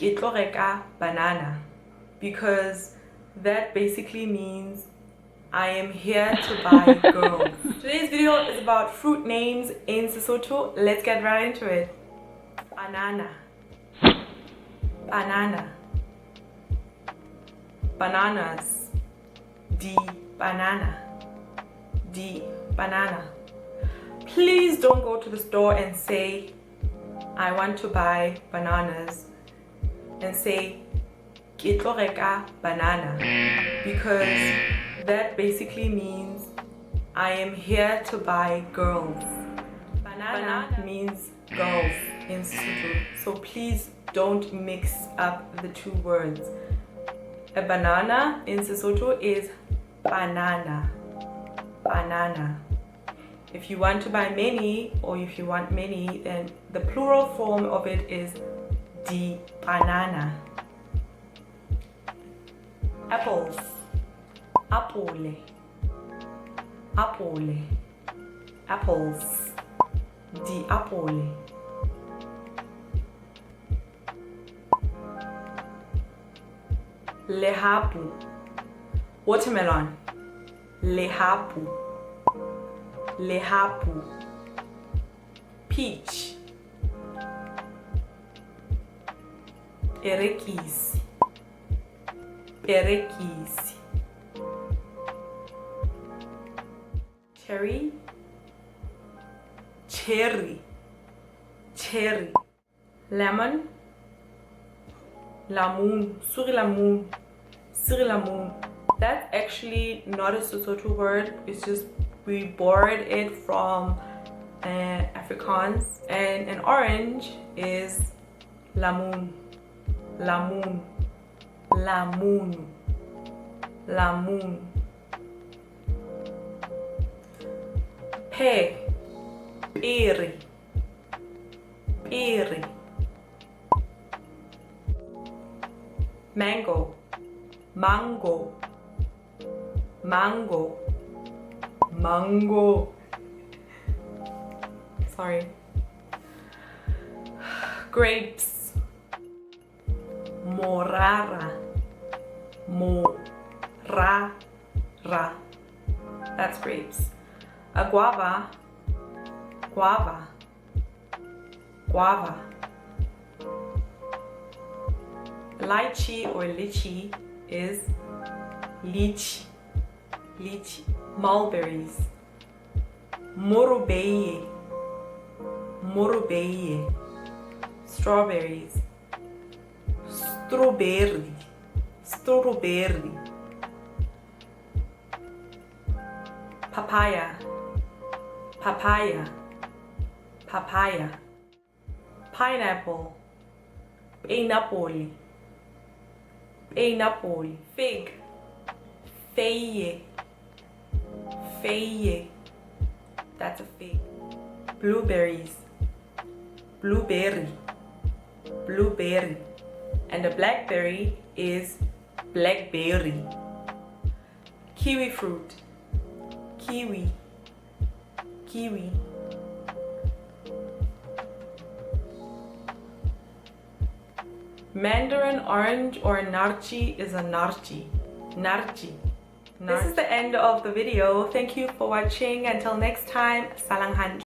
ke tlo reka banana, because that basically means I am here to buy girls. Today's video is about fruit names in Sesotho. Let's get right into it. Banana, banana, bananas, di banana, di banana. Please don't go to the store and say, I want to buy bananas, and say, ke tlo reka banana, because that basically means I am here to buy girls. Banana means girls in Sesotho, so please don't mix up the two words. A banana in Sesotho is banana, banana. If you want to buy many, or if you want many, then the plural form of it is di banana. Apples, apole, apole, apples, di apole. Lehapu, watermelon, lehapu, lehapu. Peach, erekisi, erekisi. Cherry, cherry, cherry. Lemon, lamoon, surilamoon, surilamoon. That's actually not a Sesotho word, it's just we borrowed it from Afrikaans. And an orange is lamoon, lamoon, lamoon, lamoon. Pear, peri, peri. Mango, mango, mango, mango. Sorry. Grapes, morara, morara. That's grapes. A guava, guava, guava. Lychee or lychee is lychee, lychee. Mulberries, morubeye, morubeye. Strawberries, strawberry, strawberry. Papaya, papaya, papaya. Pineapple, pineapple, pineapple. Fig, feye, feye. That's a fig. Blueberries, blueberry, blueberry. And a blackberry is blackberry. Kiwi fruit, kiwi, kiwi. Mandarin orange or narchi is a narchi, narchi. This is the end of the video. Thank you for watching. Until next time, salang hand.